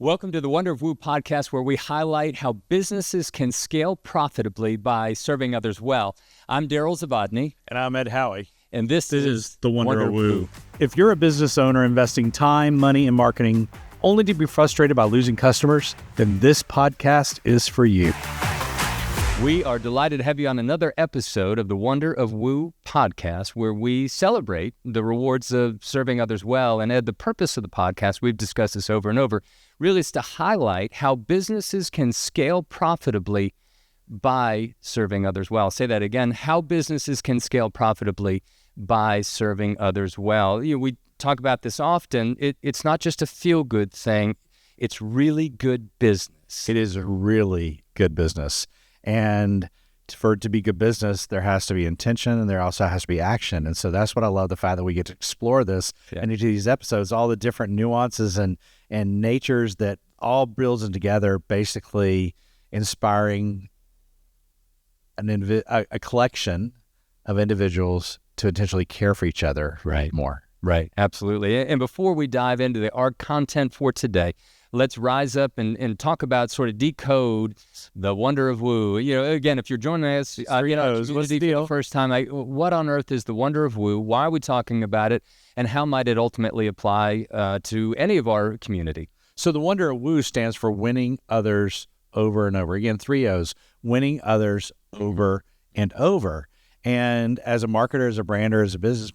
Welcome to the Wonder of Woo podcast, where we highlight how businesses can scale profitably by serving others well. I'm Daryl Zavadny. And I'm Ed Howie. And this is the Wonder of Woo. If you're a business owner investing time, money, and marketing only to be frustrated by losing customers, then this podcast is for you. We are delighted to have you on another episode of the Wonder of Woo podcast, where we celebrate the rewards of serving others well. And Ed, the purpose of the podcast, we've discussed this over and over, really is to highlight how businesses can scale profitably by serving others well. I'll say that again, how businesses can scale profitably by serving others well. We talk about this often. It's not just a feel-good thing. It's really good business. It is a really good business. And for it to be good business, there has to be intention and there also has to be action. And so that's what I love, the fact that we get to explore this and into these episodes, all the different nuances and natures that all builds in together, basically inspiring a collection of individuals to intentionally care for each other more. Right, absolutely. And before we dive into our content for today, let's rise up and talk about, sort of decode the Wonder of Woo. Again, if you're joining us, what's the deal? For the first time, what on earth is the Wonder of Woo? Why are we talking about it? And how might it ultimately apply to any of our community? So the Wonder of Woo stands for winning others over and over. Again, 3 O's, winning others over and over. And as a marketer, as a brander, as a business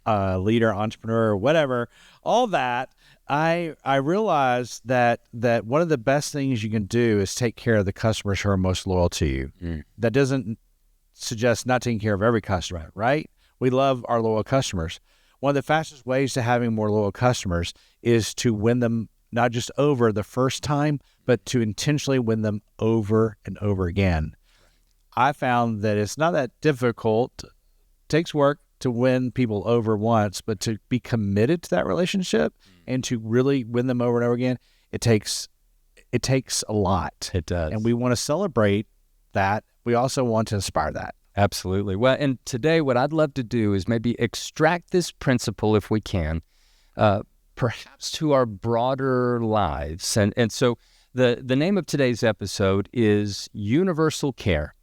leader, entrepreneur, whatever, all that, I realized that one of the best things you can do is take care of the customers who are most loyal to you. That doesn't suggest not taking care of every customer, right? We love our loyal customers. One of the fastest ways to having more loyal customers is to win them not just over the first time, but to intentionally win them over and over again. I found that it's not that difficult. It takes work to win people over once, but to be committed to that relationship and to really win them over and over again, it takes a lot. It does. And we want to celebrate that. We also want to inspire that. Absolutely. Well, and today what I'd love to do is maybe extract this principle, if we can, perhaps to our broader lives. And so the name of today's episode is Universal Care.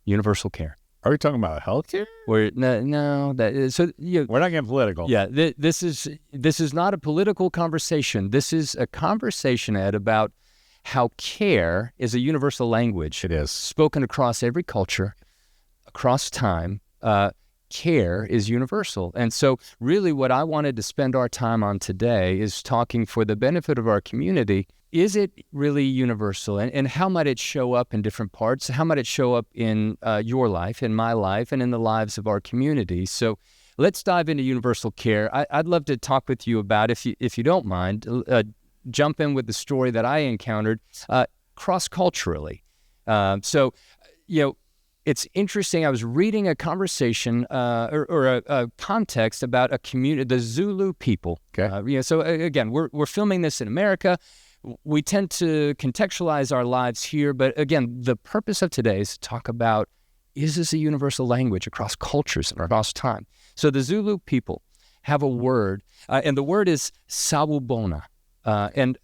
Universal Care. Are we talking about healthcare? We're not getting political. Yeah, this is not a political conversation. This is a conversation, Ed, about how care is a universal language. It is spoken across every culture, across time. Care is universal, and so really, what I wanted to spend our time on today is talking for the benefit of our community. Is it really universal? And how might it show up in different parts? How might it show up in your life, in my life, and in the lives of our community? So let's dive into universal care. I'd love to talk with you about, if you don't mind, jump in with the story that I encountered cross-culturally. It's interesting. I was reading a conversation or a context about a community, the Zulu people. Okay. So again, we're filming this in America. We tend to contextualize our lives here, but again, the purpose of today is to talk about, is this a universal language across cultures and across time? So the Zulu people have a word, and the word is sawubona, and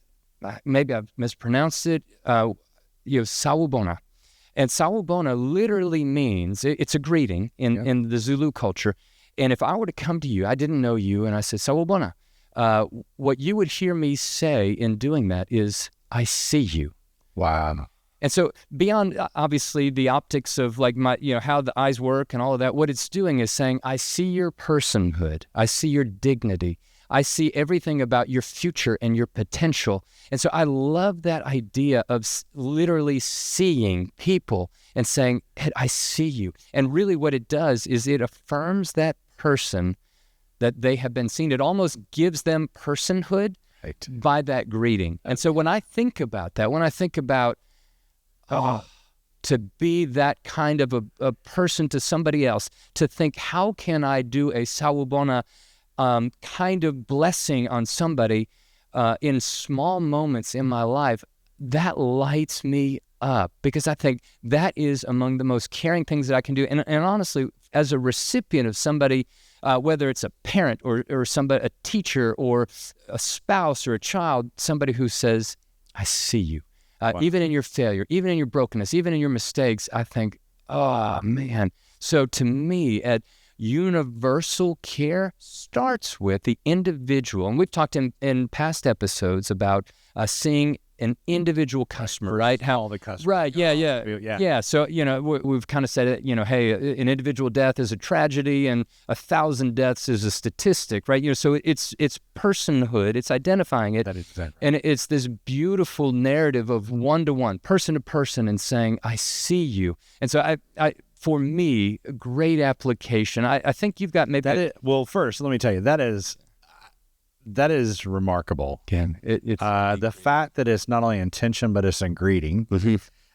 maybe I've mispronounced it. Sawubona, and sawubona literally means, it's a greeting in the Zulu culture. And if I were to come to you, I didn't know you, and I said sawubona. What you would hear me say in doing that is, I see you. Wow. And so beyond, obviously, the optics of how the eyes work and all of that, what it's doing is saying, I see your personhood. I see your dignity. I see everything about your future and your potential. And so I love that idea of literally seeing people and saying, hey, I see you. And really what it does is it affirms that person that they have been seen. It almost gives them personhood by that greeting. And so when I think about that, to be that kind of a person to somebody else, to think, how can I do a sawubona kind of blessing on somebody in small moments in my life, that lights me up, because I think that is among the most caring things that I can do. And honestly, as a recipient of somebody, whether it's a parent or somebody, a teacher or a spouse or a child, somebody who says, I see you. Wow. Even in your failure, even in your brokenness, even in your mistakes, I think, oh, man. So to me, at universal care starts with the individual. And we've talked in past episodes about seeing an individual customer, right? How the customer. Right. Yeah. So, we've kind of said it, hey, an individual death is a tragedy and 1,000 deaths is a statistic, right? So it's personhood, it's identifying it. That is exactly. And it's this beautiful narrative of one-to-one, person to person, and saying, I see you. And so for me, a great application. I think you've got maybe... well, first, let me tell you, that is remarkable. Again, it's the fact that it's not only intention, but it's in greeting.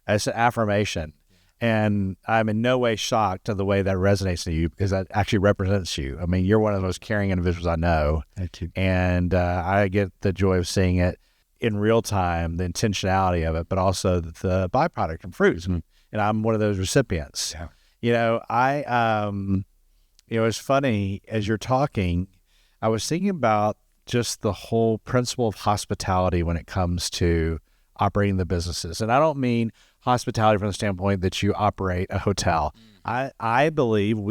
It's an affirmation. And I'm in no way shocked at the way that resonates to you, because that actually represents you. I mean, you're one of the most caring individuals I know. Thank you. And I get the joy of seeing it in real time, the intentionality of it, but also the byproduct and fruits. And I'm one of those recipients. Yeah. It's funny, as you're talking, I was thinking about just the whole principle of hospitality when it comes to operating the businesses. And I don't mean hospitality from the standpoint that you operate a hotel. We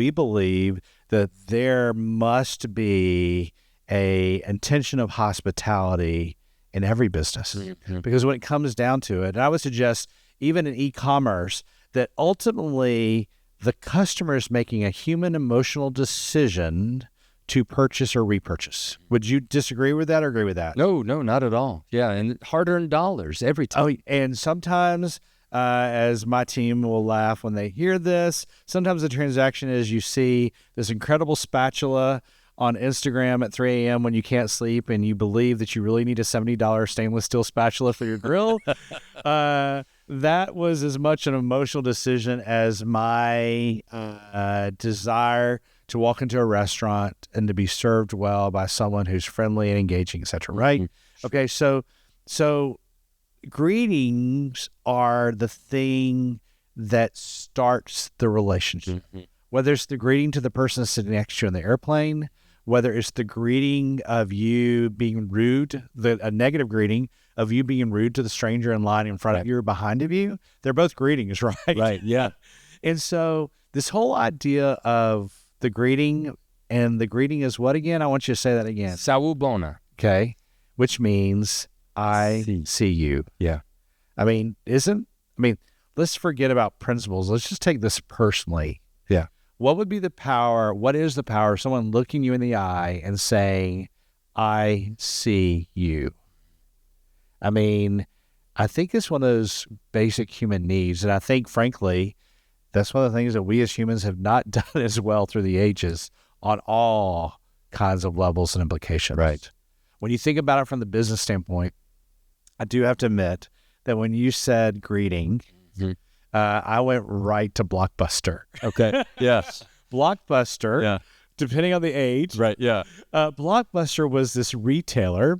believe that there must be a intention of hospitality in every business. Because when it comes down to it, and I would suggest even in e-commerce, that ultimately the customer is making a human emotional decision to purchase or repurchase. Would you disagree with that or agree with that? No, not at all. Yeah, and hard-earned dollars every time. Oh, and sometimes, as my team will laugh when they hear this, sometimes the transaction is you see this incredible spatula on Instagram at 3 a.m. when you can't sleep and you believe that you really need a $70 stainless steel spatula for your grill. That was as much an emotional decision as my desire to walk into a restaurant and to be served well by someone who's friendly and engaging, et cetera, right? Okay, so greetings are the thing that starts the relationship. Whether it's the greeting to the person sitting next to you on the airplane, whether it's the greeting of you being rude, a negative greeting of you being rude to the stranger in line in front of you or behind of you, they're both greetings, right? Right, yeah. And so this whole idea of the greeting, and the greeting is what again? I want you to say that again. Sawu bona. Okay. Which means I see you. Yeah. I mean, let's forget about principles. Let's just take this personally. Yeah. What is the power of someone looking you in the eye and saying, I see you? I mean, I think it's one of those basic human needs. And I think, frankly, that's one of the things that we as humans have not done as well through the ages on all kinds of levels and implications. Right. When you think about it from the business standpoint, I do have to admit that when you said greeting, I went right to Blockbuster. Okay. Yes. Blockbuster, Yeah. depending on the age. Right. Yeah. Blockbuster was this retailer,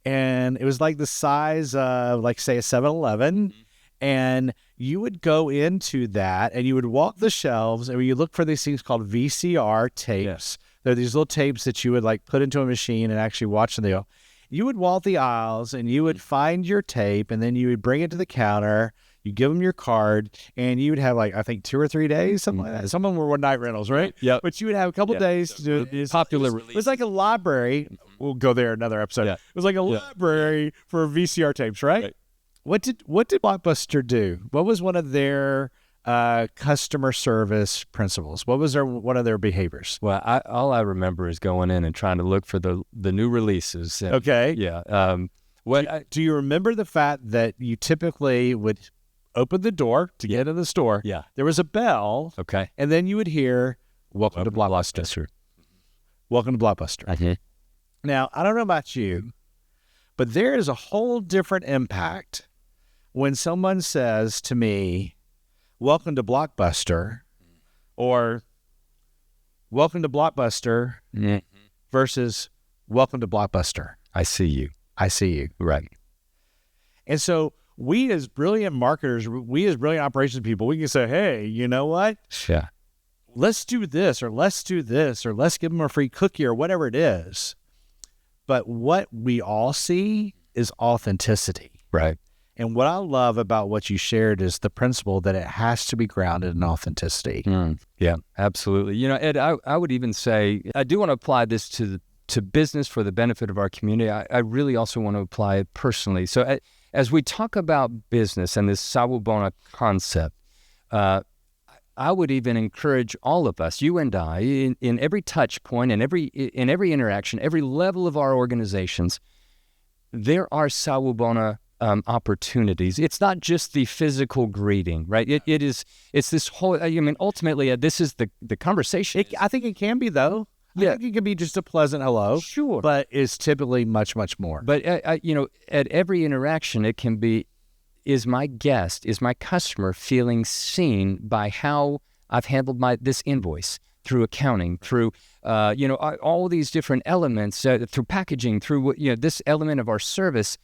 and it was like the size of, like, say, a 7-Eleven. And you would go into that and you would walk the shelves and you look for these things called VCR tapes. Yes. They're these little tapes that you would like put into a machine and actually watch the deal. You would walk the aisles and you would find your tape, and then you would bring it to the counter. You give them your card, and you would have, like, I think 2 or 3 days, something like that. Some of them were one-night rentals, right? Yeah. But you would have a couple days to do it. Popular It was like a library. We'll go there another episode. Yeah. It was like a library for VCR tapes, right? What did Blockbuster do? What was one of their customer service principles? What was one of their behaviors? Well, all I remember is going in and trying to look for the new releases. And, Okay. Yeah. Do you remember the fact that you typically would open the door to get into the store? Yeah. There was a bell. Okay. And then you would hear, "Welcome to Blockbuster." Welcome to Blockbuster. Now, I don't know about you, but there is a whole different impact when someone says to me, "Welcome to Blockbuster," or "Welcome to Blockbuster," versus "Welcome to Blockbuster. I see you. I see you." Right. And so we as brilliant marketers, we as brilliant operations people, we can say, "Hey, you know what? Yeah. Let's do this, or let's do this, or let's give them a free cookie," or whatever it is. But what we all see is authenticity. Right. And what I love about what you shared is the principle that it has to be grounded in authenticity. Yeah, absolutely. Ed, I would even say, I do want to apply this to business for the benefit of our community. I really also want to apply it personally. So as we talk about business and this sawubona concept, I would even encourage all of us, you and I, in every touch point, in every interaction, every level of our organizations, there are sawubona opportunities. It's not just the physical greeting, right? It's this whole, ultimately, this is the conversation. I think it can be, though. Yeah. I think it can be just a pleasant hello. Sure. But it's typically much, much more. But, at every interaction, it can be, is my guest, is my customer feeling seen by how I've handled this invoice, through accounting, through, all these different elements, through packaging, through, this element of our service.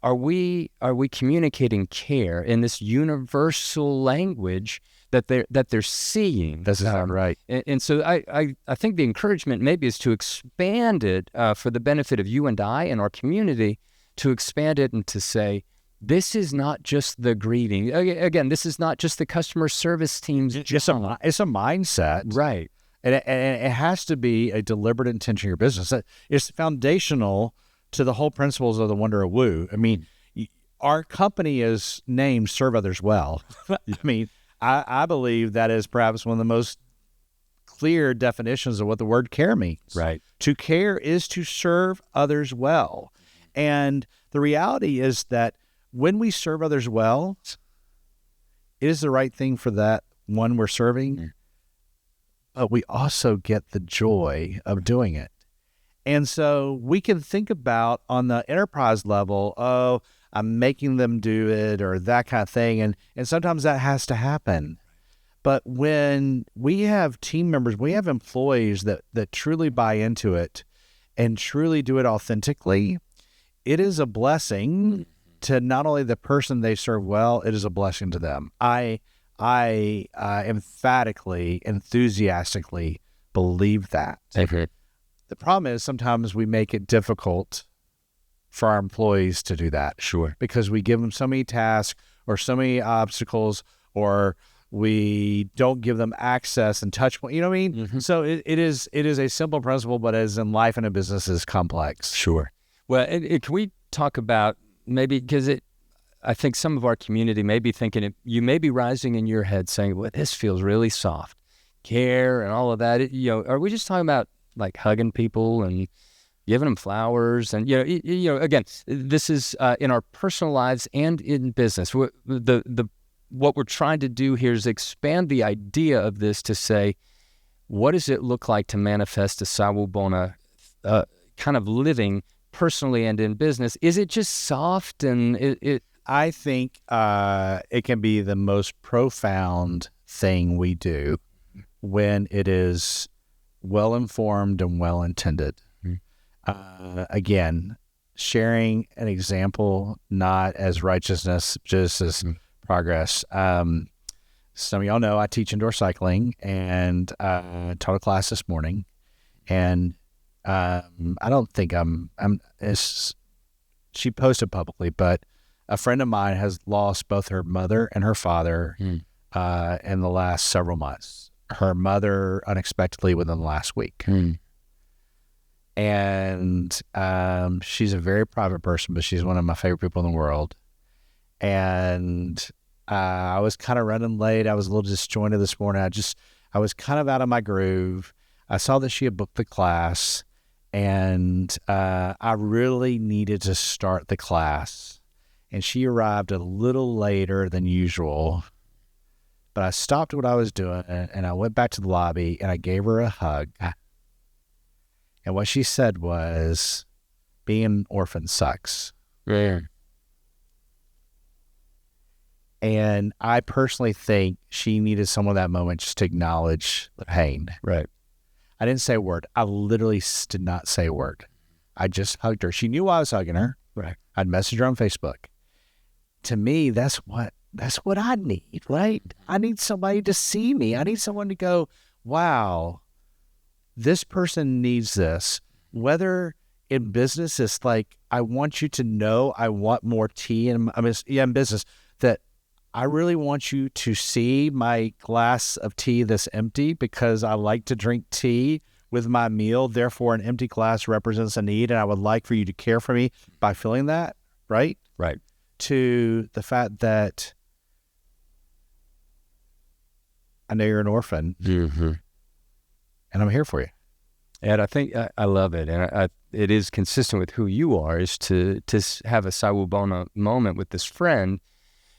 Are we communicating care in this universal language that they're seeing? That's right. And so I think the encouragement maybe is to expand it for the benefit of you and I and our community, to expand it and to say, this is not just the greeting. Again, this is not just the customer service team's job. It's a mindset. Right. And it has to be a deliberate intention of your business. It's foundational to the whole principles of the Wonder of Woo. Our company is named Serve Others Well. I believe that is perhaps one of the most clear definitions of what the word care means. Right. To care is to serve others well. And the reality is that when we serve others well, it is the right thing for that one we're serving, but we also get the joy of doing it. And so we can think about on the enterprise level, oh, I'm making them do it or that kind of thing. And sometimes that has to happen. But when we have team members, we have employees that truly buy into it and truly do it authentically, it is a blessing to not only the person they serve well, it is a blessing to them. I emphatically, enthusiastically believe that. Okay. The problem is sometimes we make it difficult for our employees to do that. Sure. Because we give them so many tasks or so many obstacles, or we don't give them access and touch point. You know what I mean? Mm-hmm. So it is a simple principle, but as in life and a business is complex. Sure. Well, can we talk about maybe, because I think some of our community may be thinking, you may be rising in your head saying, well, this feels really soft. Care and all of that. Are we just talking about like hugging people and giving them flowers? And, again, this is in our personal lives and in business. What we're trying to do here is expand the idea of this to say, what does it look like to manifest a sawubona kind of living personally and in business? Is it just soft? And I think it can be the most profound thing we do when it is well-informed and well-intended. Again, sharing an example, not as righteousness, just as progress. Some of y'all know I teach indoor cycling, and taught a class this morning, and I don't think she posted publicly, but a friend of mine has lost both her mother and her father in the last several months. Her mother unexpectedly within the last week. And she's a very private person, but she's one of my favorite people in the world. And I was kind of running late. I was a little disjointed this morning. I was kind of out of my groove. I saw that she had booked the class, and I really needed to start the class. And she arrived a little later than usual. But I stopped what I was doing, and I went back to the lobby, and I gave her a hug. And what she said was, being an orphan sucks. Yeah. And I personally think she needed someone that moment just to acknowledge the pain. Right. I didn't say a word. I literally did not say a word. I just hugged her. She knew I was hugging her. Right. I'd messaged her on Facebook. To me, that's what I need, right? I need somebody to see me. I need someone to go, wow, this person needs this. Whether in business, it's like, I want you to know I want more tea. And in business, that I really want you to see my glass of tea that's empty, because I like to drink tea with my meal. Therefore, an empty glass represents a need, and I would like for you to care for me by filling that, right? Right. To the fact that I know you're an orphan, and I'm here for you. And I think I love it, and it is consistent with who you are, is to have a sawubona moment with this friend.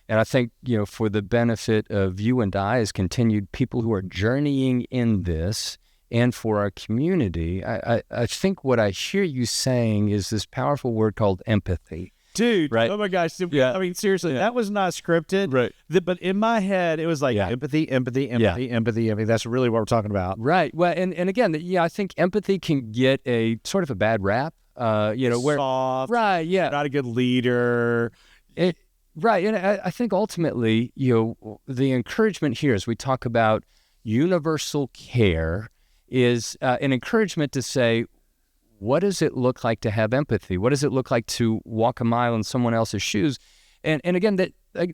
And I think, for the benefit of you and I as continued people who are journeying in this, and for our community, I think what I hear you saying is this powerful word called empathy. Dude, right? Oh my gosh. Yeah. I mean, seriously, that was not scripted. Right. But in my head, it was like empathy. That's really what we're talking about. Right. Well, and again, I think empathy can get a sort of a bad rap, where soft, right, yeah, not a good leader. Right. And I think ultimately, the encouragement here as we talk about universal care is an encouragement to say, what does it look like to have empathy? What does it look like to walk a mile in someone else's shoes? And again,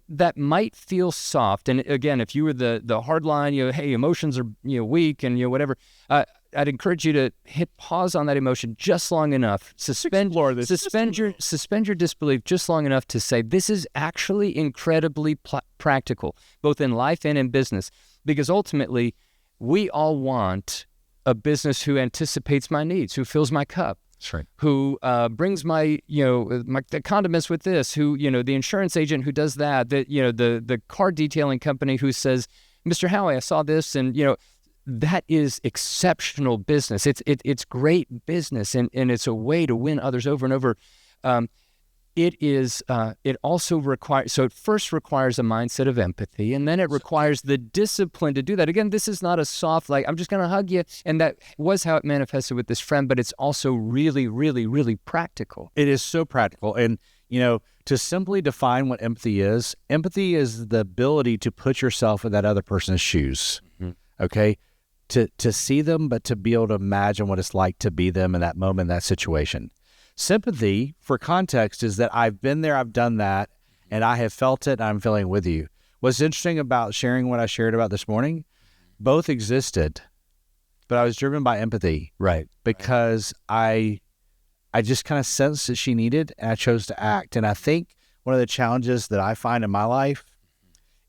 that might feel soft. And again, if you were the hard line, hey, emotions are weak and whatever, I'd encourage you to hit pause on that emotion just long enough. Suspend your disbelief just long enough to say, this is actually incredibly practical, both in life and in business, because ultimately we all want a business who anticipates my needs, who fills my cup. That's right. Who brings my the condiments with this, who, the insurance agent who does that, the car detailing company who says, Mr. Howie, I saw this, and, that is exceptional business. It's great business, and it's a way to win others over and over. It also requires, so it first requires a mindset of empathy, and then it requires the discipline to do that. Again, this is not a soft, like, I'm just going to hug you. And that was how it manifested with this friend, but it's also really, really, really practical. It is so practical. And, to simply define what empathy is the ability to put yourself in that other person's shoes. Okay? To see them, but to be able to imagine what it's like to be them in that moment, in that situation. Sympathy, for context, is that I've been there, I've done that, and I have felt it, and I'm feeling with you. What's interesting about sharing what I shared about this morning, both existed, but I was driven by empathy. Right. Because I just kind of sensed that she needed, and I chose to act. And I think one of the challenges that I find in my life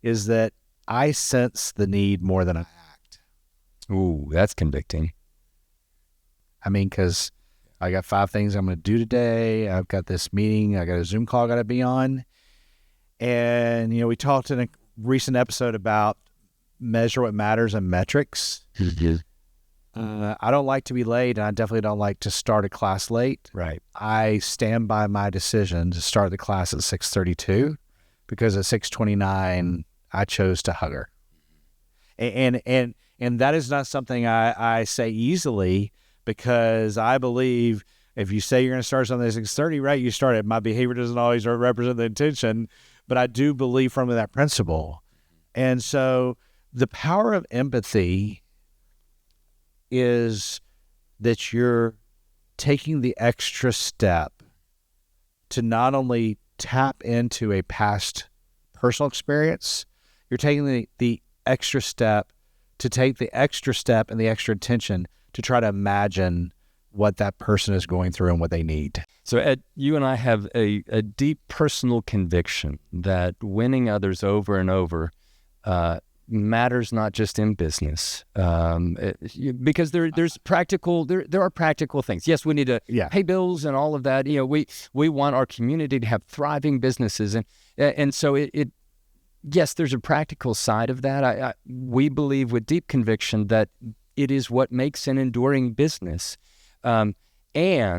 is that I sense the need more than I act. Ooh, that's convicting. I mean, because I got 5 things I'm going to do today. I've got this meeting. I got a Zoom call I got to be on. And, we talked in a recent episode about measure what matters and metrics. I don't like to be late, and I definitely don't like to start a class late. Right. I stand by my decision to start the class at 6:32 because at 6:29, I chose to hug her. And that is not something I say easily, because I believe if you say you're going to start something at 6:30, right, you start it. My behavior doesn't always represent the intention, but I do believe from that principle. And so the power of empathy is that you're taking the extra step to not only tap into a past personal experience, you're taking the extra step to take the extra step and the extra attention to try to imagine what that person is going through and what they need. So, Ed, you and I have a deep personal conviction that winning others over and over matters not just in business, because there are practical things. Yes, we need to pay bills and all of that. We want our community to have thriving businesses, and so yes, there's a practical side of that. We believe with deep conviction that it is what makes an enduring business, and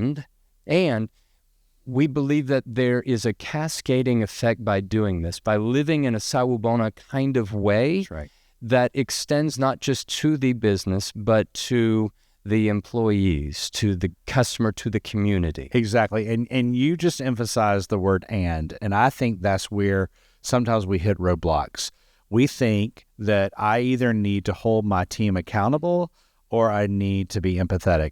we believe that there is a cascading effect by doing this, by living in a sawubona kind of way. Right. That extends not just to the business, but to the employees, to the customer, to the community. Exactly. And you just emphasized the word and I think that's where sometimes we hit roadblocks. We think that I either need to hold my team accountable or I need to be empathetic.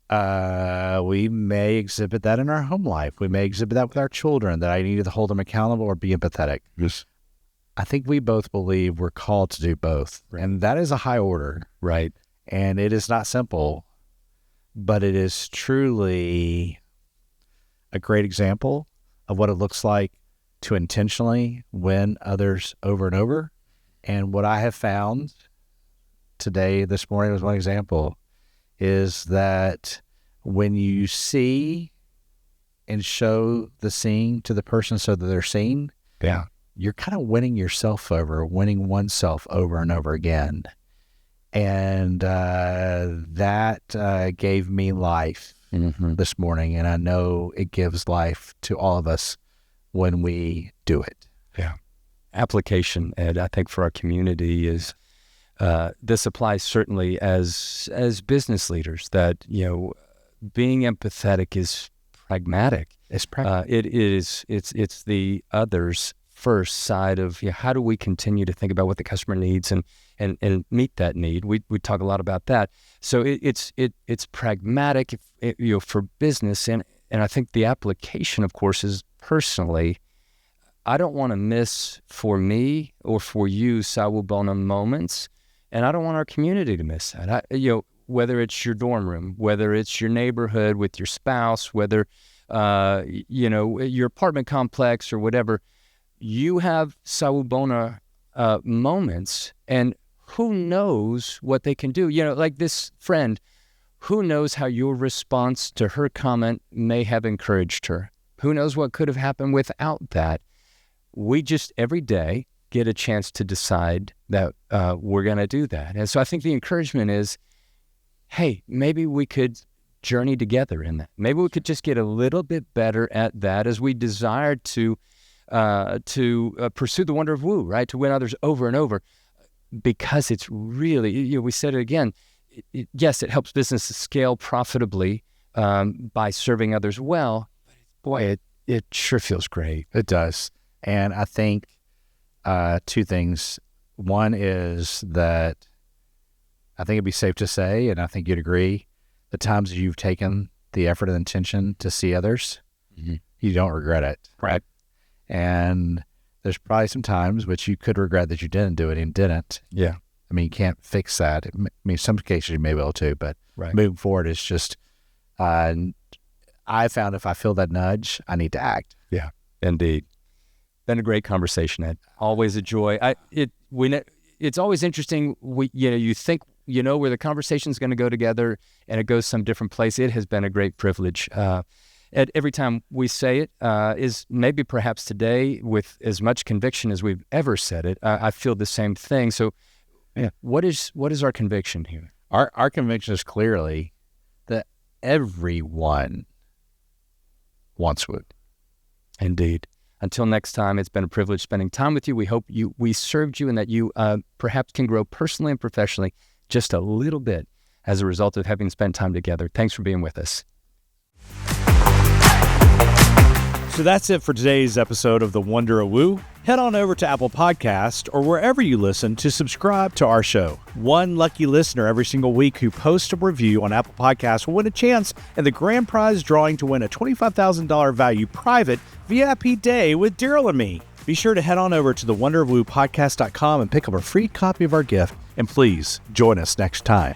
We may exhibit that in our home life. We may exhibit that with our children, that I need to hold them accountable or be empathetic. Yes. I think we both believe we're called to do both. Right. And that is a high order. Right. And it is not simple, but it is truly a great example of what it looks like to intentionally win others over and over. And what I have found today, this morning, was one example, is that when you see and show the seeing to the person so that they're seen, Yeah. you're kind of winning yourself over, winning oneself over and over again. And that gave me life this morning, and I know it gives life to all of us when we do it. Yeah. Application, Ed, I think for our community is this applies certainly as business leaders, that, you know, being empathetic is pragmatic. It's pragmatic. It's the others first side of, you know, how do we continue to think about what the customer needs and meet that need. We talk a lot about that. So it's pragmatic, you know, for business, and I think the application, of course, is personally. I don't want to miss, for me or for you, Sawubona moments, and I don't want our community to miss that. You know, whether it's your dorm room, whether it's your neighborhood with your spouse, whether you know, your apartment complex or whatever, you have Sawubona moments, and who knows what they can do. You know, like this friend, who knows how your response to her comment may have encouraged her? Who knows what could have happened without that? We just every day get a chance to decide that we're going to do that. And so I think the encouragement is, hey, maybe we could journey together in that. Maybe we could just get a little bit better at that as we desire to pursue the wonder of woo, right? To win others over and over, because it's really, you know, we said it again, yes, it helps businesses scale profitably by serving others well. But boy, it sure feels great. It does. And I think two things. One is that I think it'd be safe to say, and I think you'd agree, the times you've taken the effort and intention to see others, you don't regret it. Right. And there's probably some times which you could regret that you didn't do it and didn't. Yeah. I mean, you can't fix that. I mean, in some cases you may be able to, but moving forward, it's just, I found if I feel that nudge, I need to act. Yeah, indeed. Been a great conversation, Ed. Always a joy. It's always interesting. You think you know where the conversation's going to go together, and it goes some different place. It has been a great privilege. Ed, every time we say it, is maybe perhaps today with as much conviction as we've ever said it. I feel the same thing. So, yeah, what is our conviction here? Our conviction is clearly that everyone wants woo. Indeed. Until next time, it's been a privilege spending time with you. We hope we served you and that you perhaps can grow personally and professionally just a little bit as a result of having spent time together. Thanks for being with us. So that's it for today's episode of The Wonder of Woo. Head on over to Apple Podcast or wherever you listen to subscribe to our show. One lucky listener every single week who posts a review on Apple Podcasts will win a chance in the grand prize drawing to win a $25,000 value private VIP day with Daryl and me. Be sure to head on over to thewonderofwoopodcast.com and pick up a free copy of our gift. And please join us next time.